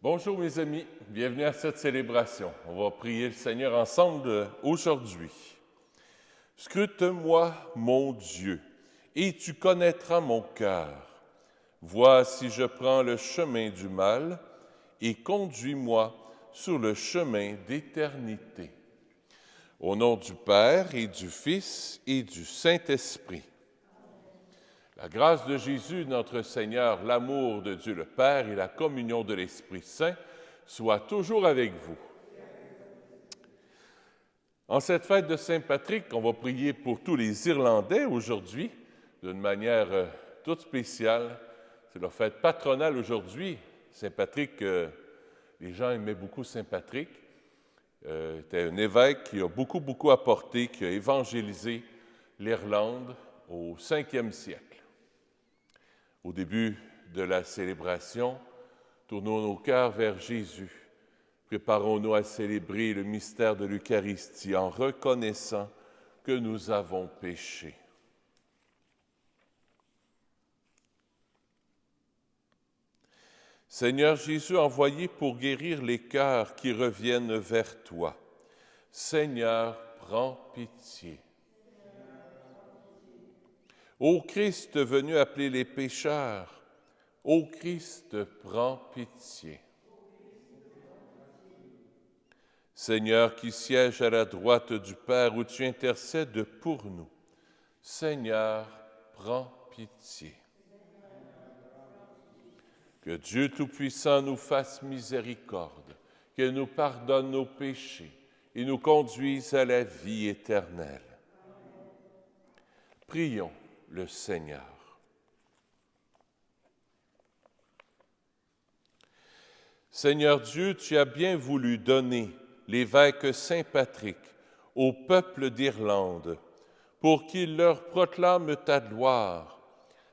Bonjour mes amis, bienvenue à cette célébration. On va prier le Seigneur ensemble aujourd'hui. Scrute-moi, mon Dieu, et tu connaîtras mon cœur. Vois si je prends le chemin du mal et conduis-moi sur le chemin d'éternité. Au nom du Père et du Fils et du Saint-Esprit. La grâce de Jésus, notre Seigneur, l'amour de Dieu le Père et la communion de l'Esprit Saint soient toujours avec vous. En cette fête de Saint-Patrick, on va prier pour tous les Irlandais aujourd'hui, d'une manière toute spéciale. C'est leur fête patronale aujourd'hui. Saint-Patrick, les gens aimaient beaucoup Saint-Patrick. C'était un évêque qui a beaucoup apporté, qui a évangélisé l'Irlande au 5e siècle. Au début de la célébration, tournons nos cœurs vers Jésus. Préparons-nous à célébrer le mystère de l'Eucharistie en reconnaissant que nous avons péché. Seigneur Jésus, envoyé pour guérir les cœurs qui reviennent vers toi, Seigneur, prends pitié. Ô Christ venu appeler les pécheurs, ô Christ, prends pitié. Seigneur qui siège à la droite du Père où tu intercèdes pour nous, Seigneur, prends pitié. Que Dieu Tout-Puissant nous fasse miséricorde, qu'il nous pardonne nos péchés et nous conduise à la vie éternelle. Prions le Seigneur. Seigneur Dieu, tu as bien voulu donner l'évêque Saint Patrick au peuple d'Irlande pour qu'il leur proclame ta gloire.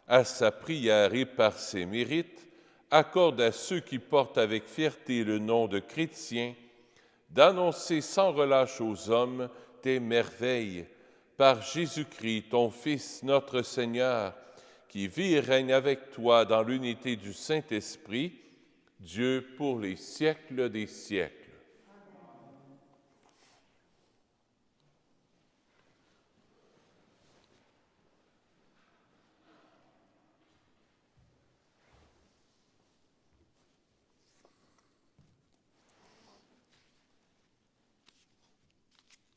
À sa prière et par ses mérites, accorde à ceux qui portent avec fierté le nom de chrétiens d'annoncer sans relâche aux hommes tes merveilles par Jésus-Christ, ton Fils, notre Seigneur, qui vit et règne avec toi dans l'unité du Saint-Esprit, Dieu pour les siècles des siècles.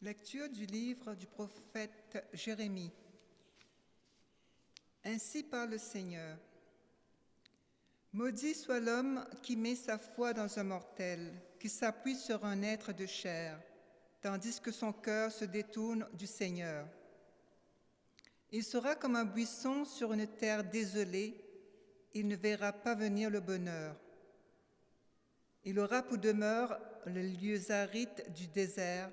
Lecture du livre du prophète Jérémie. Ainsi parle le Seigneur. Maudit soit l'homme qui met sa foi dans un mortel, qui s'appuie sur un être de chair, tandis que son cœur se détourne du Seigneur. Il sera comme un buisson sur une terre désolée, il ne verra pas venir le bonheur. Il aura pour demeure les lieux arides du désert,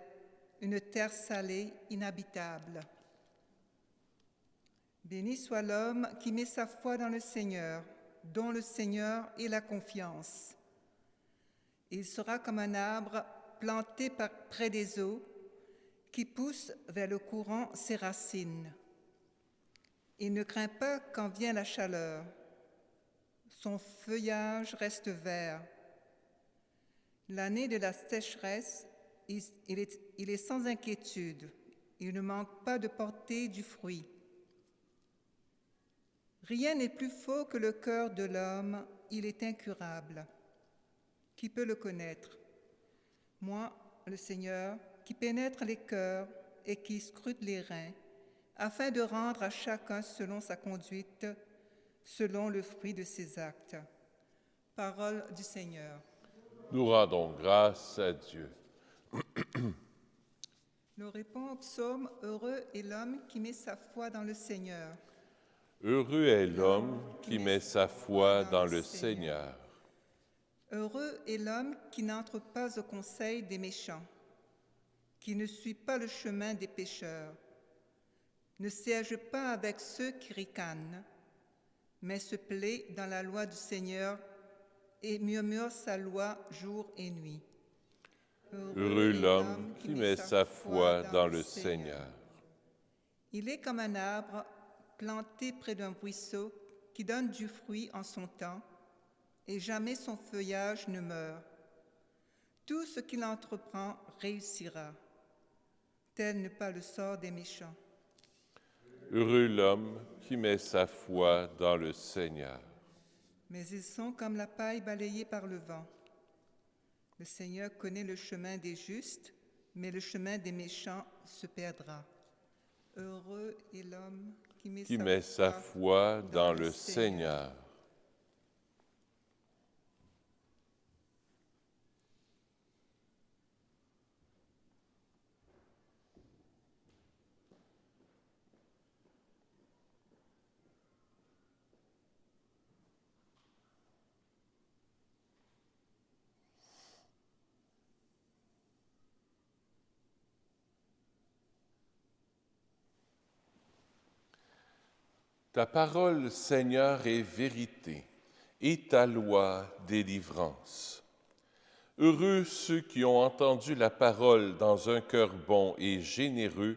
une terre salée, inhabitable. Béni soit l'homme qui met sa foi dans le Seigneur, dont le Seigneur est la confiance. Il sera comme un arbre planté près des eaux, qui pousse vers le courant ses racines. Il ne craint pas quand vient la chaleur. Son feuillage reste vert. L'année de la sécheresse, il est sans inquiétude. Il ne manque pas de porter du fruit. Rien n'est plus faux que le cœur de l'homme, il est incurable. Qui peut le connaître? Moi, le Seigneur, qui pénètre les cœurs et qui scrute les reins, afin de rendre à chacun selon sa conduite, selon le fruit de ses actes. Parole du Seigneur. Nous rendons grâce à Dieu. Nous répond au psaume « Heureux est l'homme qui met sa foi dans le Seigneur ». Heureux est l'homme qui met sa foi dans le Seigneur. Heureux est l'homme qui n'entre pas au conseil des méchants, qui ne suit pas le chemin des pécheurs, ne siège pas avec ceux qui ricanent, mais se plaît dans la loi du Seigneur et murmure sa loi jour et nuit. Heureux l'homme qui met sa foi dans le Seigneur. Il est comme un arbre planté près d'un ruisseau qui donne du fruit en son temps et jamais son feuillage ne meurt. Tout ce qu'il entreprend réussira. Tel n'est pas le sort des méchants. Heureux l'homme qui met sa foi dans le Seigneur. Mais ils sont comme la paille balayée par le vent. Le Seigneur connaît le chemin des justes, mais le chemin des méchants se perdra. Heureux est l'homme qui met sa foi dans le Seigneur. Ta parole, Seigneur, est vérité, et ta loi, délivrance. Heureux ceux qui ont entendu la parole dans un cœur bon et généreux,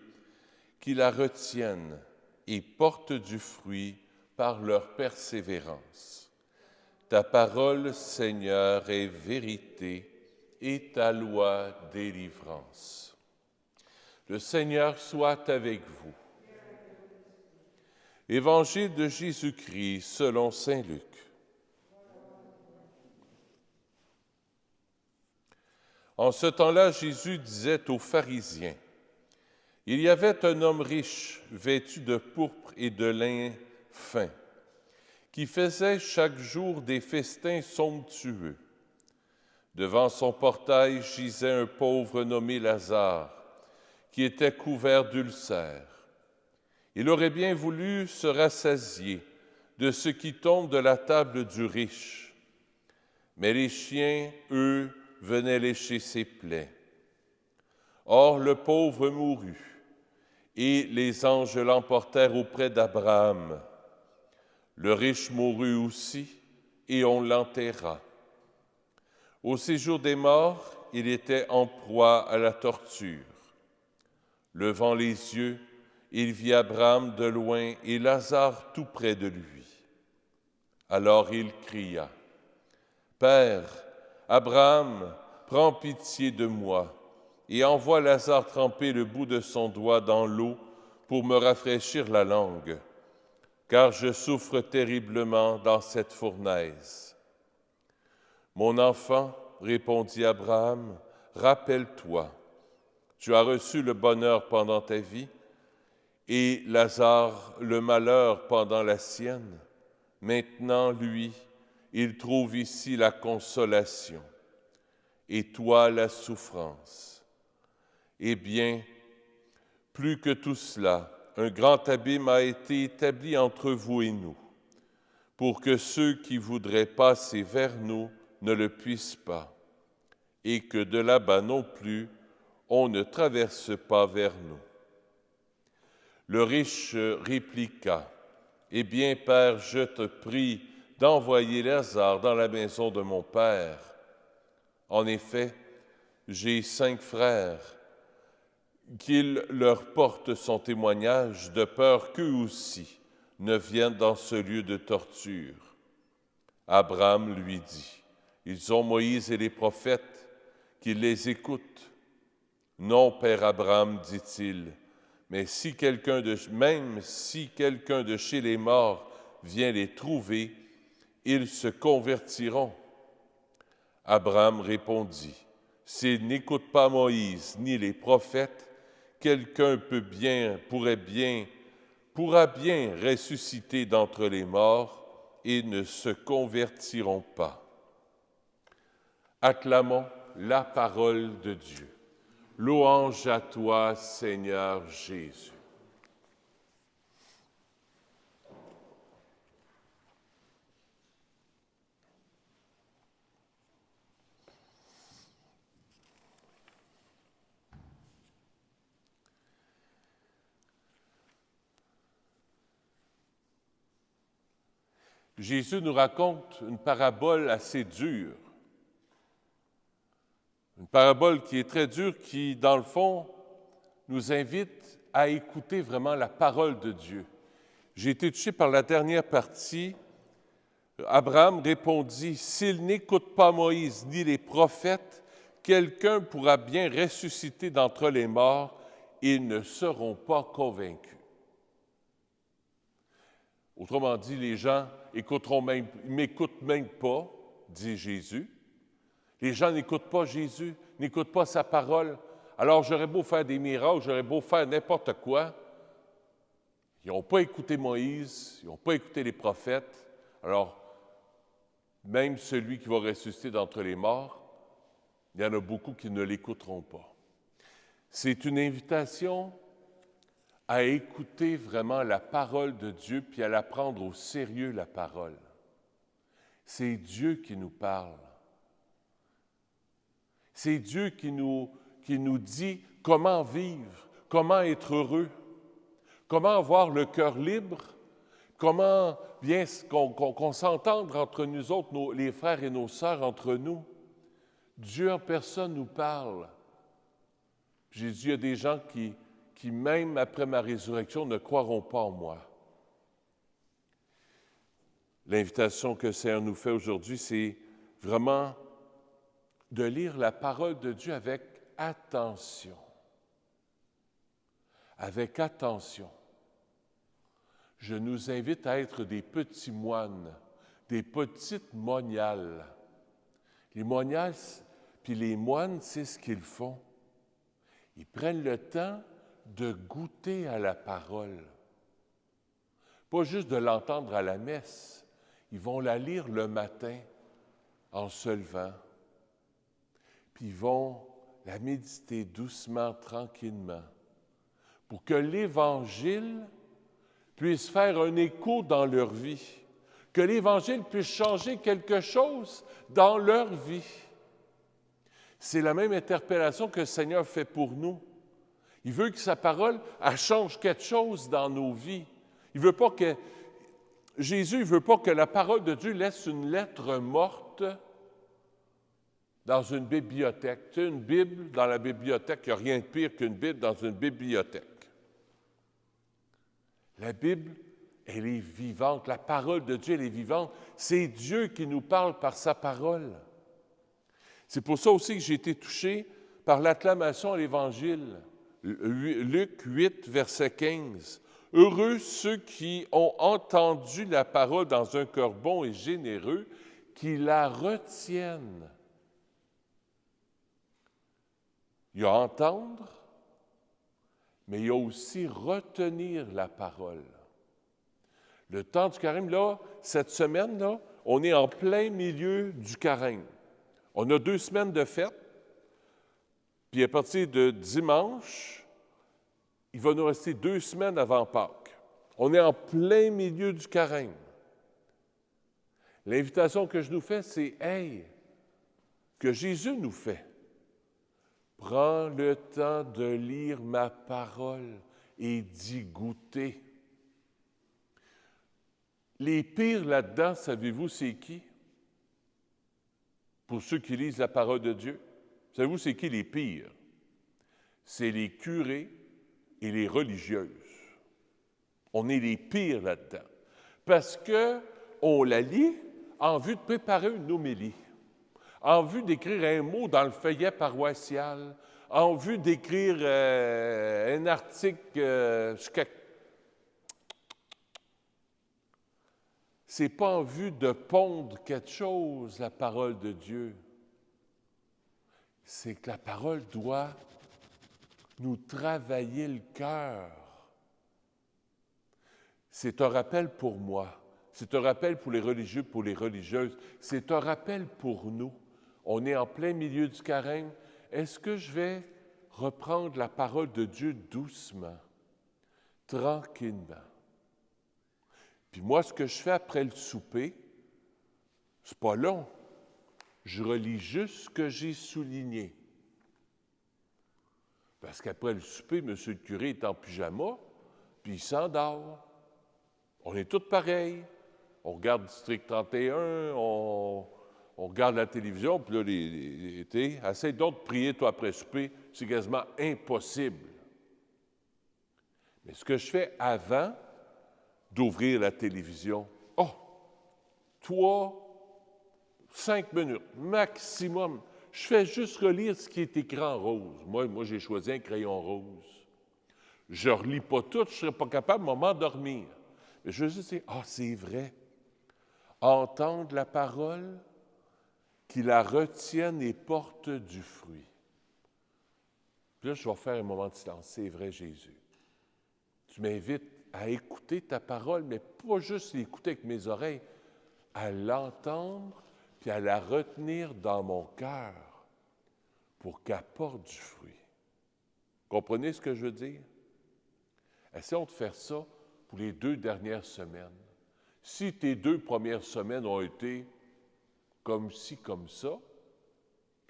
qui la retiennent et portent du fruit par leur persévérance. Ta parole, Seigneur, est vérité, et ta loi, délivrance. Le Seigneur soit avec vous. Évangile de Jésus-Christ selon saint Luc. En ce temps-là, Jésus disait aux pharisiens, « Il y avait un homme riche, vêtu de pourpre et de lin fin, qui faisait chaque jour des festins somptueux. Devant son portail gisait un pauvre nommé Lazare, qui était couvert d'ulcères. Il aurait bien voulu se rassasier de ce qui tombe de la table du riche. Mais les chiens, eux, venaient lécher ses plaies. Or, le pauvre mourut, et les anges l'emportèrent auprès d'Abraham. Le riche mourut aussi, et on l'enterra. Au séjour des morts, il était en proie à la torture. Levant les yeux, il vit Abraham de loin et Lazare tout près de lui. Alors il cria, « Père, Abraham, prends pitié de moi et envoie Lazare tremper le bout de son doigt dans l'eau pour me rafraîchir la langue, car je souffre terriblement dans cette fournaise. » « Mon enfant, répondit Abraham, rappelle-toi, tu as reçu le bonheur pendant ta vie, et Lazare le malheur pendant la sienne. Maintenant, lui, il trouve ici la consolation, et toi la souffrance. Eh bien, plus que tout cela, un grand abîme a été établi entre vous et nous, pour que ceux qui voudraient passer vers nous ne le puissent pas, et que de là-bas non plus, on ne traverse pas vers nous. Le riche répliqua, « Eh bien, Père, je te prie d'envoyer Lazare dans la maison de mon Père. En effet, j'ai 5 frères, qu'il leur porte son témoignage, de peur qu'eux aussi ne viennent dans ce lieu de torture. » Abraham lui dit, « Ils ont Moïse et les prophètes, qu'ils les écoutent. » « Non, Père Abraham, dit-il, mais même si quelqu'un de chez les morts vient les trouver, ils se convertiront. » Abraham répondit, « S'ils n'écoutent pas Moïse ni les prophètes, quelqu'un pourra bien ressusciter d'entre les morts et ne se convertiront pas. » Acclamons la parole de Dieu. Louange à toi, Seigneur Jésus. Jésus nous raconte une parabole assez dure. Une parabole qui est très dure, qui, dans le fond, nous invite à écouter vraiment la parole de Dieu. J'ai été touché par la dernière partie Abraham répondit, « S'il n'écoute pas Moïse ni les prophètes, quelqu'un pourra bien ressusciter d'entre les morts, et ils ne seront pas convaincus. » Autrement dit, les gens ne m'écoutent même pas, dit Jésus. Les gens n'écoutent pas Jésus, n'écoutent pas sa parole. Alors j'aurais beau faire des miracles, j'aurais beau faire n'importe quoi. Ils n'ont pas écouté Moïse, ils n'ont pas écouté les prophètes. Alors, même celui qui va ressusciter d'entre les morts, il y en a beaucoup qui ne l'écouteront pas. C'est une invitation à écouter vraiment la parole de Dieu, puis à la prendre au sérieux, la parole. C'est Dieu qui nous parle. C'est Dieu qui nous dit comment vivre, comment être heureux, comment avoir le cœur libre, comment bien qu'on s'entende entre nous autres, les frères et nos sœurs, entre nous. Dieu en personne nous parle. J'ai dit, il y a des gens qui, même après ma résurrection, ne croiront pas en moi. L'invitation que le Seigneur nous fait aujourd'hui, c'est vraiment de lire la parole de Dieu avec attention. Avec attention. Je nous invite à être des petits moines, des petites moniales. Les moniales puis les moines, c'est ce qu'ils font. Ils prennent le temps de goûter à la parole. Pas juste de l'entendre à la messe. Ils vont la lire le matin en se levant. Puis ils vont la méditer doucement, tranquillement, pour que l'Évangile puisse faire un écho dans leur vie, que l'Évangile puisse changer quelque chose dans leur vie. C'est la même interpellation que le Seigneur fait pour nous. Il veut que sa parole, elle change quelque chose dans nos vies. Jésus ne veut pas que la parole de Dieu laisse une lettre morte dans une bibliothèque. Tu sais, une Bible dans la bibliothèque, il n'y a rien de pire qu'une Bible dans une bibliothèque. La Bible, elle est vivante. La parole de Dieu, elle est vivante. C'est Dieu qui nous parle par sa parole. C'est pour ça aussi que j'ai été touché par l'acclamation à l'Évangile. Luc 8, verset 15. « Heureux ceux qui ont entendu la parole dans un cœur bon et généreux, qui la retiennent. » Il y a entendre, mais il y a aussi retenir la parole. Le temps du carême, là, cette semaine-là, on est en plein milieu du carême. On a 2 semaines de fête, puis à partir de dimanche, il va nous rester 2 semaines avant Pâques. On est en plein milieu du carême. L'invitation que je nous fais, c'est « Hey », que Jésus nous fait. Prends le temps de lire ma parole et d'y goûter. Les pires là-dedans, savez-vous, c'est qui? Pour ceux qui lisent la parole de Dieu, savez-vous, c'est qui les pires? C'est les curés et les religieuses. On est les pires là-dedans. Parce qu'on la lit en vue de préparer une homélie, en vue d'écrire un mot dans le feuillet paroissial, en vue d'écrire un article. C'est pas en vue de pondre quelque chose, la parole de Dieu. C'est que la parole doit nous travailler le cœur. C'est un rappel pour moi. C'est un rappel pour les religieux, pour les religieuses. C'est un rappel pour nous. On est en plein milieu du carême. Est-ce que je vais reprendre la parole de Dieu doucement, tranquillement? Puis moi, ce que je fais après le souper, c'est pas long. Je relis juste ce que j'ai souligné. Parce qu'après le souper, M. le curé est en pyjama, puis il s'endort. On est tous pareils. On regarde District 31, on regarde la télévision, puis là, essaie donc de prier, toi, après le souper, c'est quasiment impossible. Mais ce que je fais avant d'ouvrir la télévision, 3, 5 minutes, maximum. Je fais juste relire ce qui est écrit en rose. Moi j'ai choisi un crayon rose. Je ne relis pas tout, je ne serais pas capable de m'endormir. Mais je veux juste dire, c'est vrai. Entendre la parole, qui la retienne et porte du fruit. Puis là, je vais faire un moment de silence. C'est vrai, Jésus. Tu m'invites à écouter ta parole, mais pas juste l'écouter avec mes oreilles, à l'entendre puis à la retenir dans mon cœur pour qu'elle porte du fruit. Comprenez ce que je veux dire? Essayons de faire ça pour les 2 dernières semaines. Si tes 2 premières semaines ont été comme ci, comme ça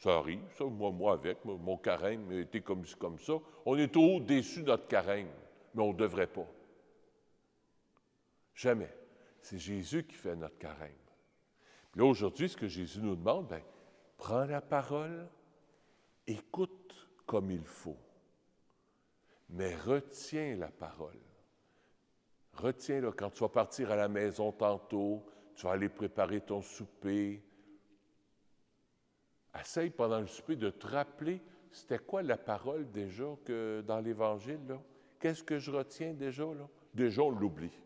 arrive, ça, moi avec, mon carême a été comme ci, comme ça. On est trop déçus de notre carême, mais on ne devrait pas. Jamais. C'est Jésus qui fait notre carême. Puis là, aujourd'hui, ce que Jésus nous demande, prends la parole, écoute comme il faut, mais retiens la parole. Retiens-la quand tu vas partir à la maison tantôt, tu vas aller préparer ton souper. Essaye pendant le souper de te rappeler, c'était quoi la parole déjà que dans l'Évangile, là? Qu'est-ce que je retiens déjà, là? Déjà, on l'oublie.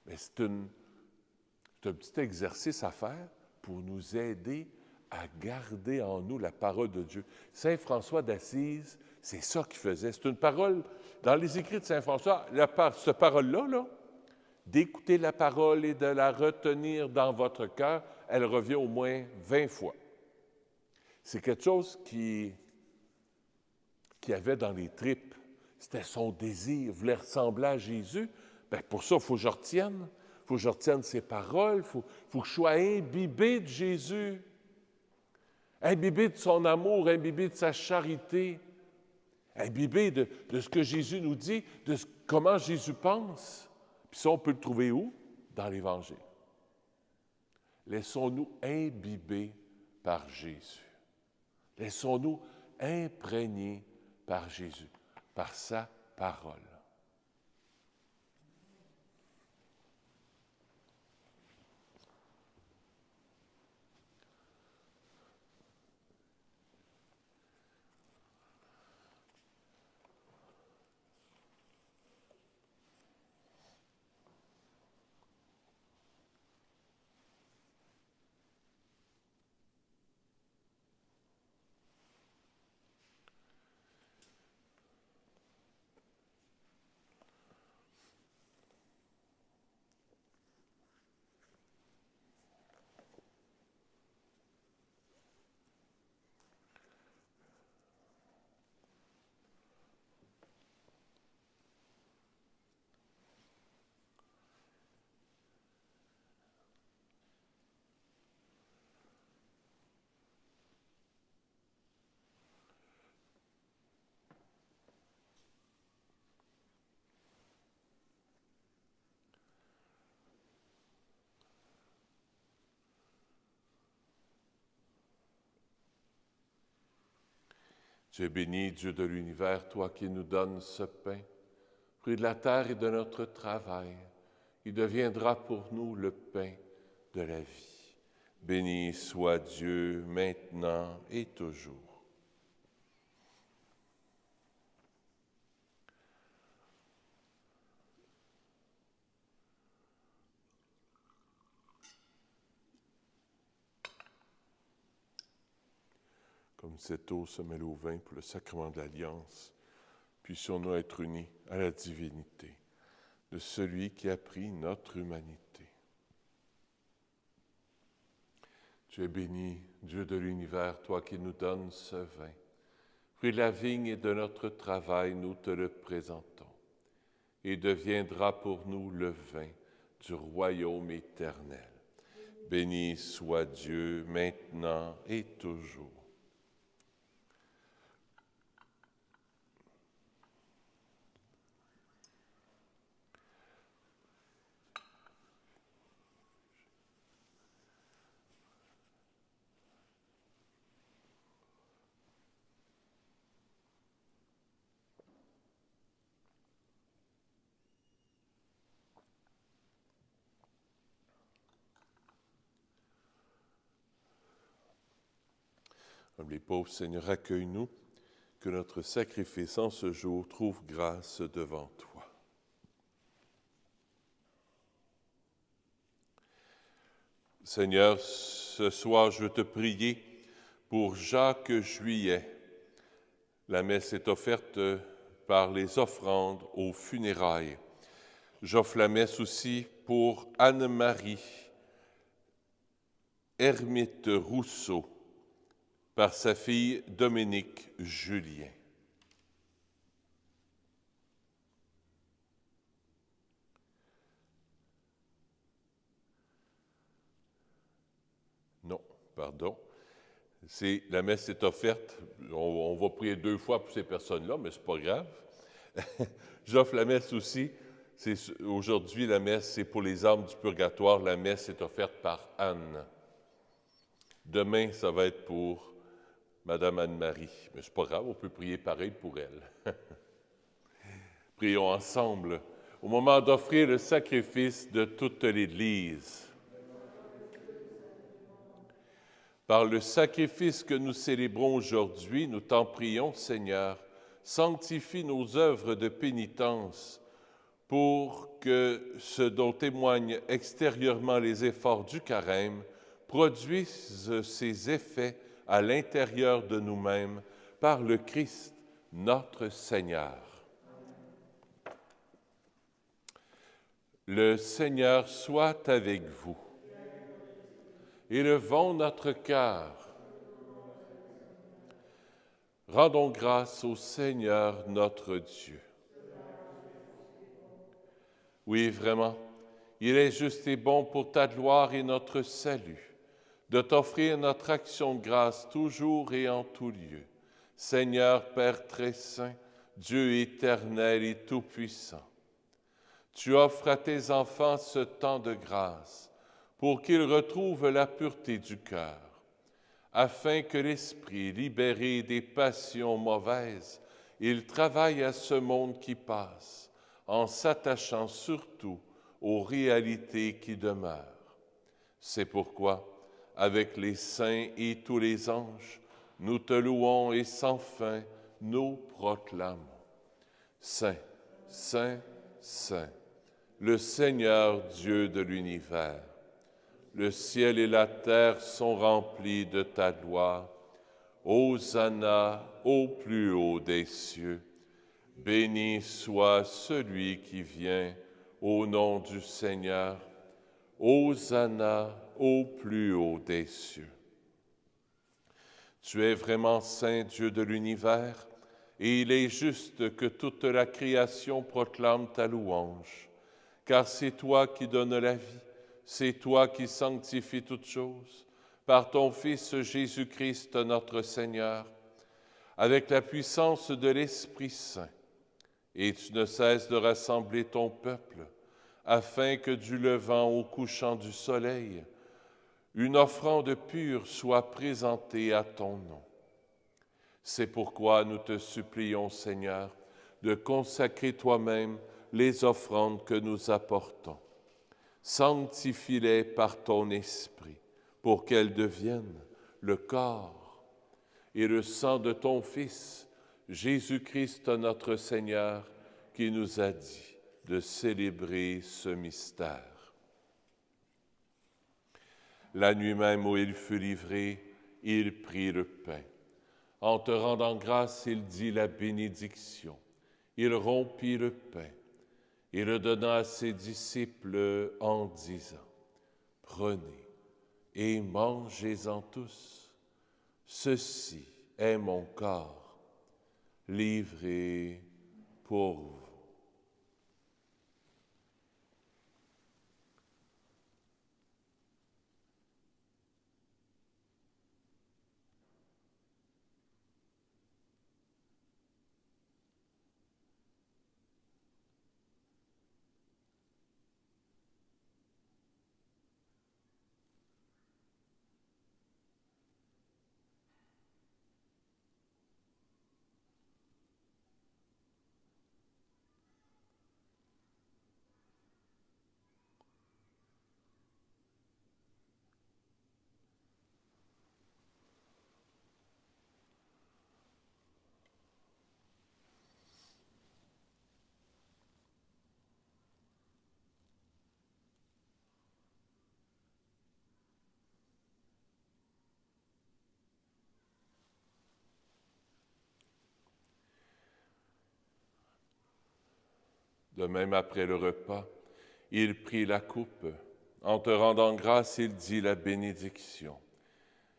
Mais c'est un petit exercice à faire pour nous aider à garder en nous la parole de Dieu. Saint François d'Assise, c'est ça qu'il faisait. C'est une parole, dans les écrits de Saint François, cette parole-là, d'écouter la parole et de la retenir dans votre cœur, elle revient au moins 20 fois. C'est quelque chose qu'il avait dans les tripes. C'était son désir, il voulait ressembler à Jésus. Pour ça, il faut que je retienne. Il faut que je retienne ses paroles. Il faut que je sois imbibé de Jésus. Imbibé de son amour, imbibé de sa charité. Imbibé de ce que Jésus nous dit, comment Jésus pense. Puis ça, on peut le trouver où? Dans l'Évangile. Laissons-nous imbiber par Jésus. Laissons-nous imprégner par Jésus, par sa parole. Tu es béni, Dieu de l'univers, toi qui nous donnes ce pain, fruit de la terre et de notre travail. Il deviendra pour nous le pain de la vie. Béni soit Dieu maintenant et toujours. Comme cette eau se mêle au vin pour le sacrement de l'Alliance, puissions-nous être unis à la divinité de celui qui a pris notre humanité. Tu es béni, Dieu de l'univers, toi qui nous donnes ce vin. Fruit de la vigne et de notre travail, nous te le présentons. Et deviendra pour nous le vin du royaume éternel. Béni soit Dieu maintenant et toujours. Comme les pauvres, Seigneur, accueille-nous, que notre sacrifice en ce jour trouve grâce devant toi. Seigneur, ce soir, je veux te prier pour Jacques Juillet. La messe est offerte par les offrandes aux funérailles. J'offre la messe aussi pour Anne-Marie Hermite Rousseau, par sa fille Dominique Julien. Non, pardon. La messe est offerte. On va prier 2 fois pour ces personnes-là, mais ce n'est pas grave. J'offre la messe aussi. Aujourd'hui, la messe, c'est pour les âmes du purgatoire. La messe est offerte par Anne. Demain, ça va être pour Madame Anne-Marie. Mais ce n'est pas grave, on peut prier pareil pour elle. Prions ensemble au moment d'offrir le sacrifice de toute l'Église. Par le sacrifice que nous célébrons aujourd'hui, nous t'en prions, Seigneur, sanctifie nos œuvres de pénitence pour que ce dont témoignent extérieurement les efforts du carême produisent ses effets à l'intérieur de nous-mêmes par le Christ, notre Seigneur. Le Seigneur soit avec vous. Élevons notre cœur. Rendons grâce au Seigneur notre Dieu. Oui, vraiment, il est juste et bon pour ta gloire et notre salut, de t'offrir notre action de grâce toujours et en tout lieu. Seigneur Père très saint, Dieu éternel et tout-puissant, tu offres à tes enfants ce temps de grâce pour qu'ils retrouvent la pureté du cœur, afin que l'esprit, libéré des passions mauvaises, il travaille à ce monde qui passe, en s'attachant surtout aux réalités qui demeurent. C'est pourquoi, avec les saints et tous les anges, nous te louons et sans fin nous proclamons. Saint, Saint, Saint, le Seigneur Dieu de l'univers. Le ciel et la terre sont remplis de ta gloire. Hosanna au plus haut des cieux. Béni soit celui qui vient au nom du Seigneur. Hosanna au plus haut des cieux. Tu es vraiment saint, Dieu de l'univers, et il est juste que toute la création proclame ta louange, car c'est toi qui donnes la vie. C'est toi qui sanctifies toutes choses, par ton Fils Jésus-Christ, notre Seigneur, avec la puissance de l'Esprit Saint. Et tu ne cesses de rassembler ton peuple, afin que du levant au couchant du soleil, une offrande pure soit présentée à ton nom. C'est pourquoi nous te supplions, Seigneur, de consacrer toi-même les offrandes que nous apportons. Sanctifie-les par ton esprit, pour qu'elles deviennent le corps et le sang de ton Fils, Jésus-Christ notre Seigneur, qui nous a dit de célébrer ce mystère. La nuit même où il fut livré, il prit le pain. En te rendant grâce, il dit la bénédiction. Il rompit le pain et le donna à ses disciples en disant, « Prenez et mangez-en tous. Ceci est mon corps, livré pour vous. » De même, après le repas, il prit la coupe. En te rendant grâce, il dit la bénédiction.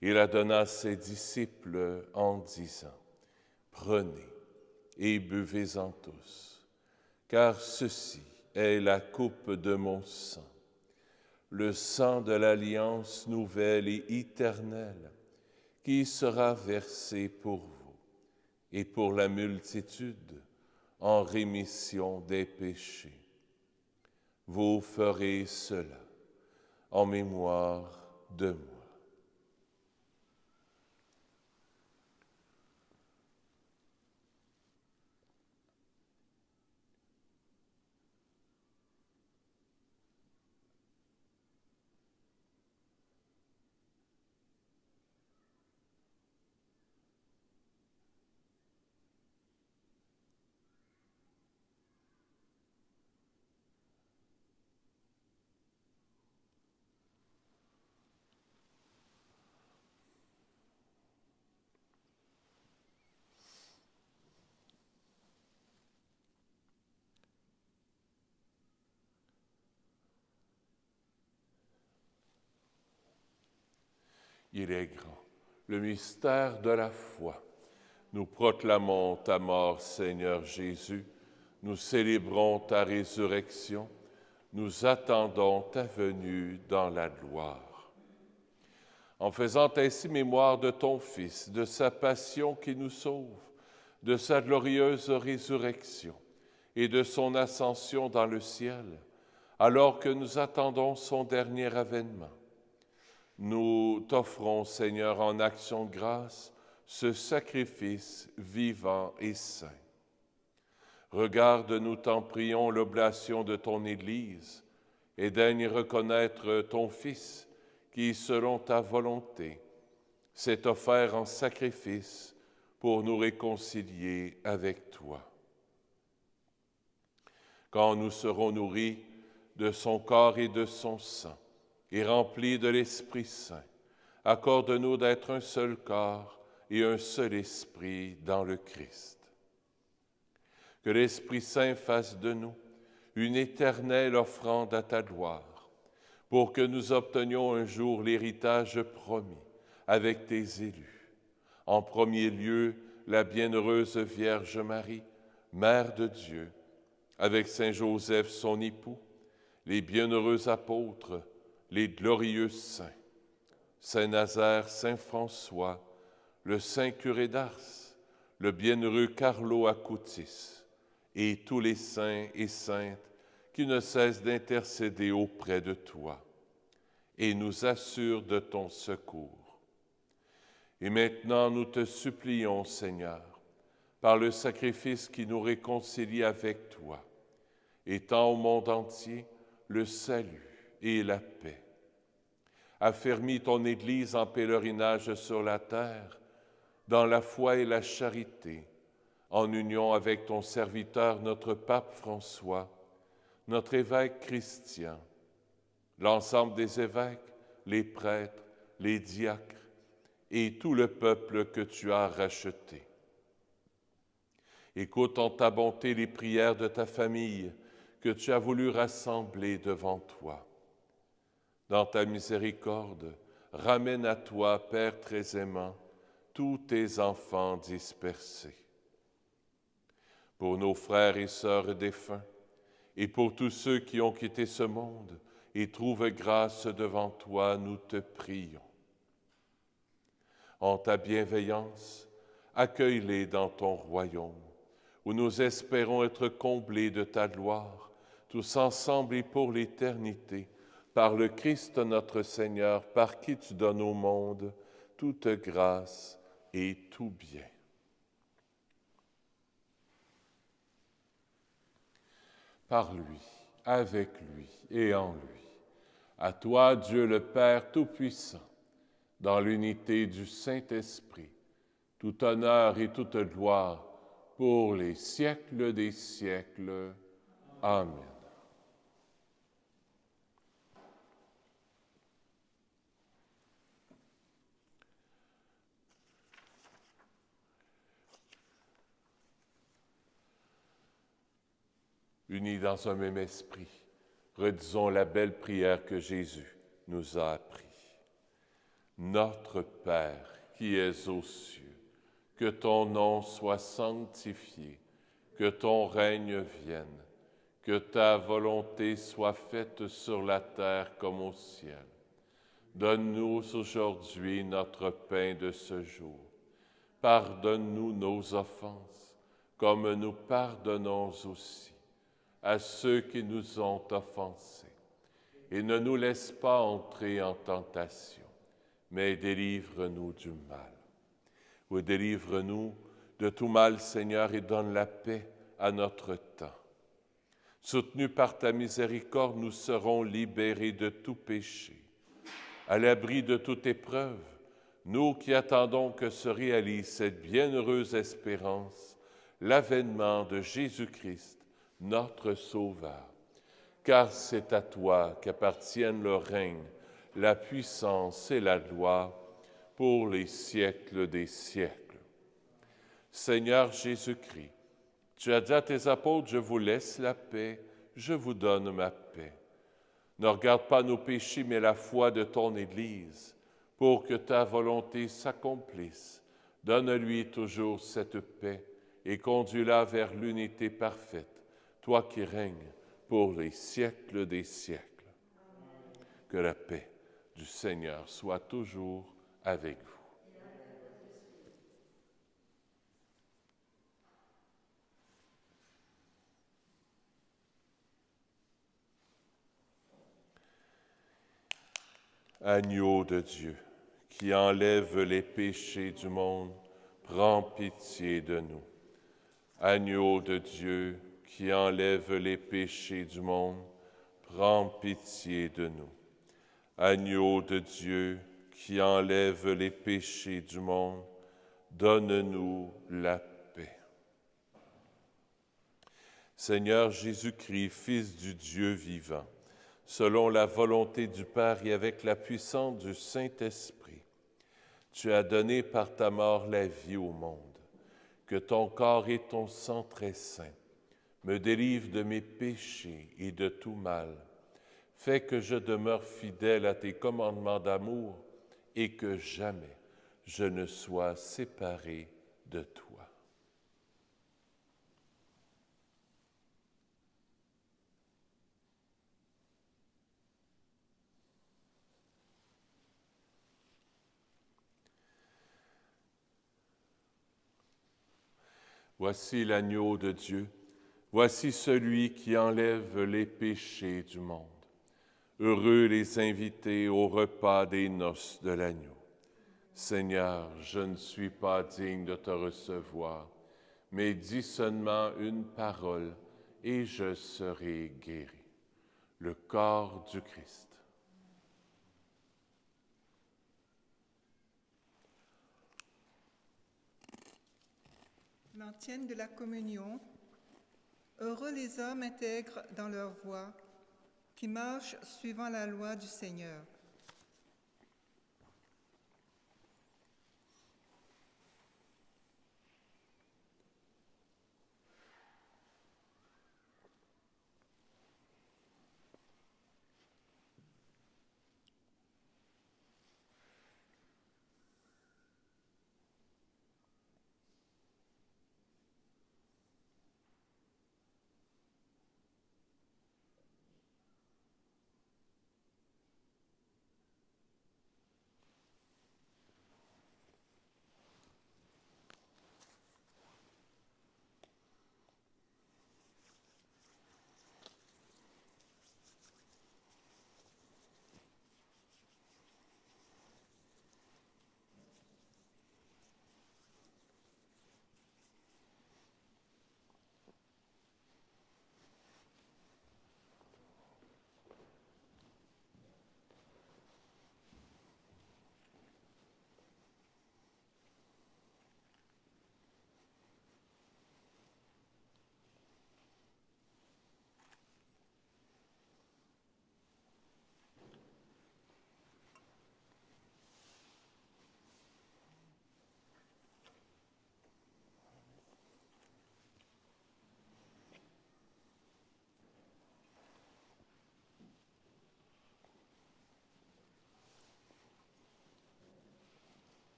Il la donna à ses disciples en disant, « Prenez et buvez-en tous, car ceci est la coupe de mon sang, le sang de l'alliance nouvelle et éternelle, qui sera versé pour vous et pour la multitude en rémission des péchés. Vous ferez cela en mémoire de moi. » Il est grand, le mystère de la foi. Nous proclamons ta mort, Seigneur Jésus. Nous célébrons ta résurrection. Nous attendons ta venue dans la gloire. En faisant ainsi mémoire de ton Fils, de sa passion qui nous sauve, de sa glorieuse résurrection et de son ascension dans le ciel, alors que nous attendons son dernier avènement, nous t'offrons, Seigneur, en action de grâce, ce sacrifice vivant et saint. Regarde, nous t'en prions, l'oblation de ton Église et daigne reconnaître ton Fils qui, selon ta volonté, s'est offert en sacrifice pour nous réconcilier avec toi. Quand nous serons nourris de son corps et de son sang, et remplis de l'Esprit Saint, accorde-nous d'être un seul corps et un seul esprit dans le Christ. Que l'Esprit Saint fasse de nous une éternelle offrande à ta gloire, pour que nous obtenions un jour l'héritage promis avec tes élus. En premier lieu, la bienheureuse Vierge Marie, Mère de Dieu, avec Saint Joseph son époux, les bienheureux apôtres, les glorieux saints, Saint Nazaire, Saint François, le Saint curé d'Ars, le bienheureux Carlo Acutis, et tous les saints et saintes qui ne cessent d'intercéder auprès de toi et nous assurent de ton secours. Et maintenant, nous te supplions, Seigneur, par le sacrifice qui nous réconcilie avec toi, étends au monde entier le salut et la paix. Affermis ton Église en pèlerinage sur la terre, dans la foi et la charité, en union avec ton serviteur, notre pape François, notre évêque Christian, l'ensemble des évêques, les prêtres, les diacres et tout le peuple que tu as racheté. Écoute en ta bonté les prières de ta famille que tu as voulu rassembler devant toi. Dans ta miséricorde, ramène à toi, Père très aimant, tous tes enfants dispersés. Pour nos frères et sœurs défunts, et pour tous ceux qui ont quitté ce monde et trouvent grâce devant toi, nous te prions. En ta bienveillance, accueille-les dans ton royaume, où nous espérons être comblés de ta gloire, tous ensemble et pour l'éternité, par le Christ notre Seigneur, par qui tu donnes au monde toute grâce et tout bien. Par lui, avec lui et en lui, à toi, Dieu le Père Tout-Puissant, dans l'unité du Saint-Esprit, tout honneur et toute gloire pour les siècles des siècles. Amen. unis dans un même esprit, redisons la belle prière que Jésus nous a appris. Notre Père qui es aux cieux, que ton nom soit sanctifié, que ton règne vienne, que ta volonté soit faite sur la terre comme au ciel. Donne-nous aujourd'hui notre pain de ce jour. Pardonne-nous nos offenses, comme nous pardonnons aussi à ceux qui nous ont offensés. Et ne nous laisse pas entrer en tentation, mais délivre-nous du mal. Oui, délivre-nous de tout mal, Seigneur, et donne la paix à notre temps. Soutenus par ta miséricorde, nous serons libérés de tout péché. À l'abri de toute épreuve, nous qui attendons que se réalise cette bienheureuse espérance, l'avènement de Jésus-Christ, notre Sauveur. Car c'est à toi qu'appartiennent le règne, la puissance et la gloire pour les siècles des siècles. Seigneur Jésus-Christ, tu as dit à tes apôtres, je vous laisse la paix, je vous donne ma paix. Ne regarde pas nos péchés, mais la foi de ton Église, pour que ta volonté s'accomplisse. Donne-lui toujours cette paix et conduis-la vers l'unité parfaite, toi qui règnes pour les siècles des siècles. Que la paix du Seigneur soit toujours avec vous. Agneau de Dieu, qui enlève les péchés du monde, prends pitié de nous. Agneau de Dieu, qui enlève les péchés du monde, prends pitié de nous. Agneau de Dieu, qui enlève les péchés du monde, donne-nous la paix. Seigneur Jésus-Christ, Fils du Dieu vivant, selon la volonté du Père et avec la puissance du Saint-Esprit, tu as donné par ta mort la vie au monde. Que ton corps et ton sang très saint me délivrent de mes péchés et de tout mal. Fais que je demeure fidèle à tes commandements d'amour et que jamais je ne sois séparé de toi. Voici l'agneau de Dieu, voici celui qui enlève les péchés du monde. Heureux les invités au repas des noces de l'agneau. Seigneur, je ne suis pas digne de te recevoir, mais dis seulement une parole et je serai guéri. Le corps du Christ. L'antienne de la communion. Heureux les hommes intègres dans leur voie, qui marchent suivant la loi du Seigneur.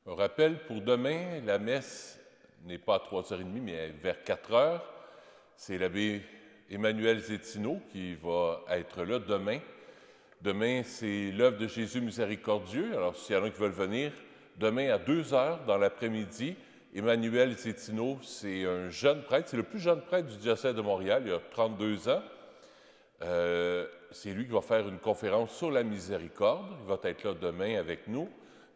Un rappel pour demain, la messe n'est pas à 3h30, mais vers 4h. C'est l'abbé Emmanuel Zétineau qui va être là demain. Demain, c'est l'œuvre de Jésus miséricordieux. Alors, s'il y en a qui veulent venir, demain à 2h dans l'après-midi, Emmanuel Zétineau, c'est un jeune prêtre, c'est le plus jeune prêtre du diocèse de Montréal, il a 32 ans. C'est lui qui va faire une conférence sur la miséricorde. Il va être là demain avec nous,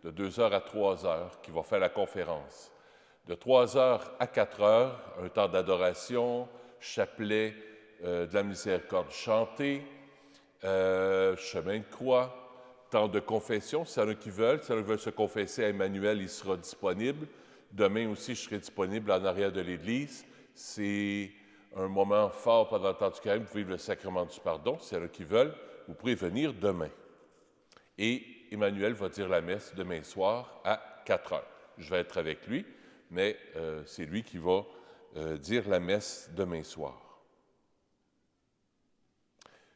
de 2h à 3h, qui va faire la conférence. De 3h à 4h, un temps d'adoration, chapelet de la miséricorde chanté, chemin de croix, temps de confession, s'il y en a qui veulent. S'il y en a qui veulent se confesser à Emmanuel, il sera disponible. Demain aussi, je serai disponible en arrière de l'Église. C'est un moment fort pendant le temps du carême pour vivre le sacrement du pardon. S'il y en a qui veulent, vous pouvez venir demain. Et Emmanuel va dire la messe demain soir à 4h. Je vais être avec lui, mais c'est lui qui va dire la messe demain soir.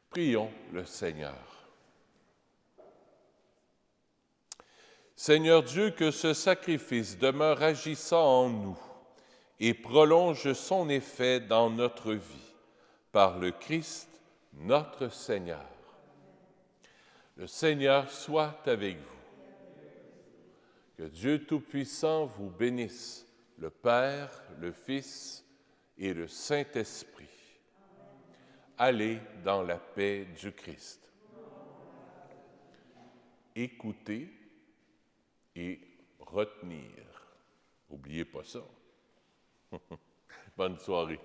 Prions le Seigneur. Seigneur Dieu, que ce sacrifice demeure agissant en nous et prolonge son effet dans notre vie, par le Christ, notre Seigneur. Le Seigneur soit avec vous. Que Dieu Tout-Puissant vous bénisse, le Père, le Fils et le Saint-Esprit. Allez dans la paix du Christ. Écoutez et retenir. N'oubliez pas ça. Bonne soirée.